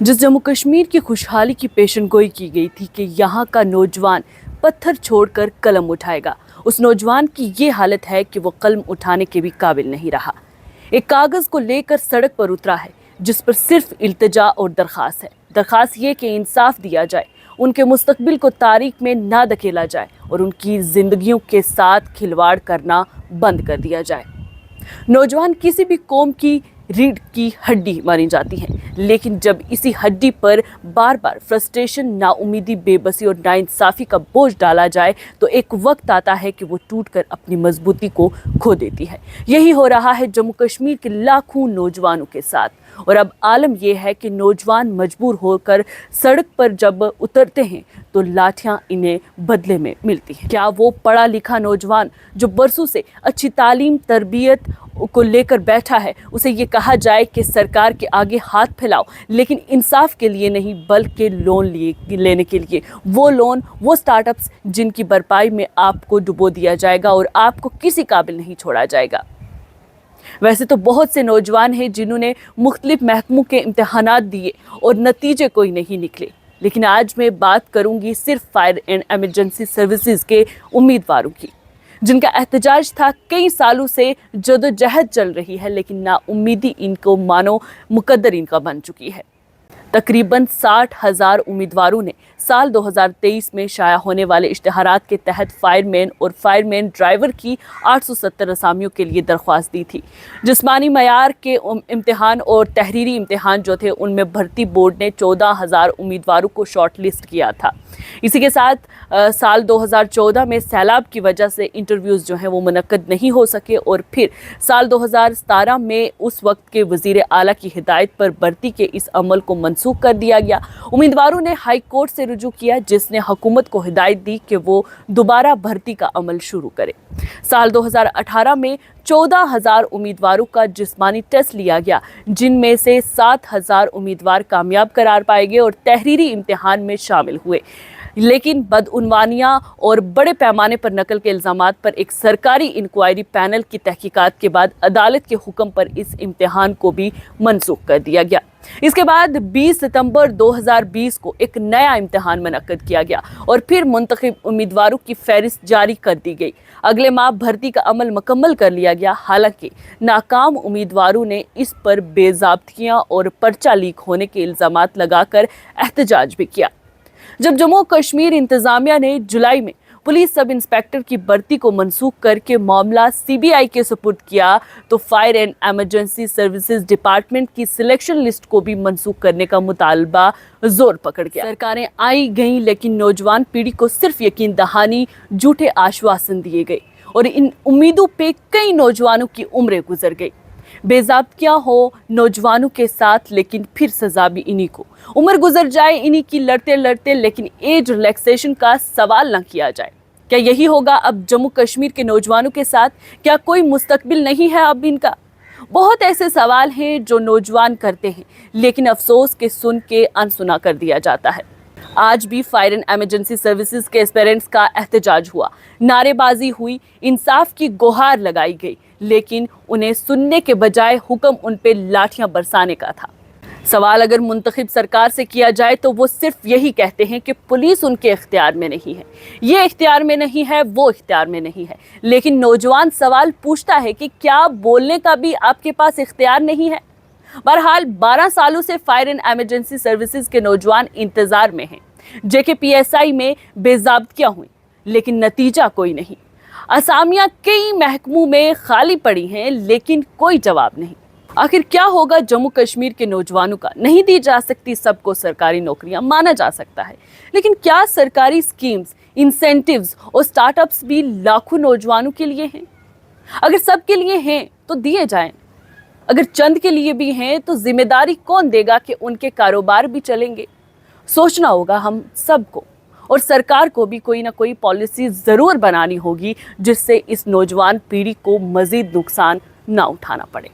जिस जम्मू कश्मीर की खुशहाली की पेशनगोई की गई थी कि यहाँ का नौजवान पत्थर छोड़कर कलम उठाएगा, उस नौजवान की ये हालत है कि वो कलम उठाने के भी काबिल नहीं रहा। एक कागज को लेकर सड़क पर उतरा है जिस पर सिर्फ इल्तिजा और दरख्वास्त है। दरख्वास्त ये कि इंसाफ दिया जाए, उनके मुस्तकबिल को तारीख में ना धकेला जाए और उनकी जिंदगियों के साथ खिलवाड़ करना बंद कर दिया जाए। नौजवान किसी भी कौम की रीढ़ की हड्डी मानी जाती हैं, लेकिन जब इसी हड्डी पर बार बार फ्रस्ट्रेशन, नाउमीदी, बेबसी और नाइंसाफ़ी का बोझ डाला जाए तो एक वक्त आता है कि वो टूटकर अपनी मजबूती को खो देती है। यही हो रहा है जम्मू कश्मीर के लाखों नौजवानों के साथ। और अब आलम यह है कि नौजवान मजबूर होकर सड़क पर जब उतरते हैं तो लाठियां इन्हें बदले में मिलती हैं। क्या वो पढ़ा लिखा नौजवान जो बरसों से अच्छी तालीम, तरबियत को लेकर बैठा है, उसे ये कहा जाए कि सरकार के आगे हाथ फैलाओ, लेकिन इंसाफ के लिए नहीं बल्कि लोन लेने के लिए, वो लोन, वो स्टार्टअप्स जिनकी भरपाई में आपको डुबो दिया जाएगा और आपको किसी काबिल नहीं छोड़ा जाएगा। वैसे तो बहुत से नौजवान हैं जिन्होंने मुख्तलिफ महकमों के इम्तहानात दिए और नतीजे कोई नहीं निकले, लेकिन आज मैं बात करूंगी सिर्फ फायर एंड एमरजेंसी सर्विसेज के उम्मीदवारों की, जिनका एहतजाज था। कई सालों से जदोजहद चल रही है, लेकिन नाउम्मीदी इनको मानो मुकद्दर इनका बन चुकी है। तकरीबन 60,000 उम्मीदवारों ने साल 2023 में शाया होने वाले इश्तिहारात के तहत फायरमैन और फायरमैन ड्राइवर की 870 असामियों के लिए दरख्वास्त दी थी। जिस्मानी मयार के इम्तिहान और तहरीरी इम्तिहान जो थे, उनमें भर्ती बोर्ड ने 14,000 उम्मीदवारों को शॉर्ट लिस्ट किया था। इसी के साथ साल 2014 में सैलाब की वजह से इंटरव्यूज़ जो हैं वो मुनक्कद नहीं हो सके और फिर साल 2017 में उस वक्त के वज़ीर आला की हिदायत पर भर्ती के इस अमल को मनसूख कर दिया गया। उम्मीदवारों ने हाई कोर्ट से रुजू किया, जिसने हुकूमत को हिदायत दी कि वो दोबारा भर्ती का अमल शुरू करे। साल 2018 में 14,000 उम्मीदवारों का जिस्मानी टेस्ट लिया गया, जिनमें से 7,000 उम्मीदवार कामयाब करार पाए गए और तहरीरी इम्तिहान में शामिल हुए। लेकिन बदउनवानियां और बड़े पैमाने पर नकल के इल्ज़ामात पर एक सरकारी इंक्वायरी पैनल की तहकीकात के बाद अदालत के हुक्म पर इस इम्तिहान को भी मनसूख कर दिया गया। इसके बाद 20 सितंबर 2020 को एक नया इम्तिहान मुनक्कद किया गया और फिर मुंतखब उम्मीदवारों की फहरिस्त जारी कर दी गई। अगले माह भर्ती का अमल मुकम्मल कर लिया गया। हालांकि नाकाम उम्मीदवारों ने इस पर बेज़ाब्तियां और पर्चा लीक होने के इल्ज़ामात लगाकर एहतजाज भी किया। जब जम्मू कश्मीर इंतज़ामिया ने जुलाई में पुलिस सब इंस्पेक्टर की भर्ती को मनसूख करके मामला सीबीआई के सुपुर्द किया, तो fire and emergency services department की सिलेक्शन लिस्ट को भी मनसूख करने का मुतालबा जोर पकड़ गया। सरकारें आई गईं, लेकिन नौजवान पीढ़ी को सिर्फ यकीन दहानी, झूठे आश्वासन दिए गए और इन उम्मीदों पे कई नौजवानों की उम्रें गुजर गई। बेज़ाब्तियां हो नौजवानों के साथ, लेकिन फिर सजा भी इन्हीं को। उम्र गुजर जाए इन्हीं की लड़ते लड़ते, लेकिन एज रिलैक्सेशन का सवाल न किया जाए। क्या यही होगा अब जम्मू कश्मीर के नौजवानों के साथ? क्या कोई मुस्तकबिल नहीं है अब इनका? बहुत ऐसे सवाल हैं जो नौजवान करते हैं, लेकिन अफसोस के सुन के अनसुना कर दिया जाता है। आज भी फायर एंड एमरजेंसी सर्विसेज के एस्पिरेंट्स का एहतजाज हुआ, नारेबाजी हुई, इंसाफ की गुहार लगाई गई, लेकिन उन्हें सुनने के बजाय हुक्म उन पे लाठियां बरसाने का था। सवाल अगर मुंतखब सरकार से किया जाए तो वो सिर्फ यही कहते हैं कि पुलिस उनके इख्तियार में नहीं है, ये इख्तियार में नहीं है, वो इख्तियार में नहीं है। लेकिन नौजवान सवाल पूछता है कि क्या बोलने का भी आपके पास इख्तियार नहीं है? बहरहाल 12 सालों से फायर एंड एमरजेंसी सर्विसेज के नौजवान इंतजार में हैं। JKPSI में बेज़ाब्तियां हुई, लेकिन नतीजा कोई नहीं। असामियां कई महकमों में खाली पड़ी हैं, लेकिन कोई जवाब नहीं। आखिर क्या होगा जम्मू कश्मीर के नौजवानों का? नहीं दी जा सकती सबको सरकारी नौकरियां, माना जा सकता है, लेकिन क्या सरकारी स्कीम्स, इंसेंटिव्स और स्टार्टअप्स भी लाखों नौजवानों के लिए हैं? अगर सबके लिए हैं तो दिए जाएं। अगर चंद के लिए भी हैं तो जिम्मेदारी कौन देगा कि उनके कारोबार भी चलेंगे? सोचना होगा हम सबको, और सरकार को भी कोई ना कोई पॉलिसी ज़रूर बनानी होगी जिससे इस नौजवान पीढ़ी को मज़ीद नुकसान ना उठाना पड़े।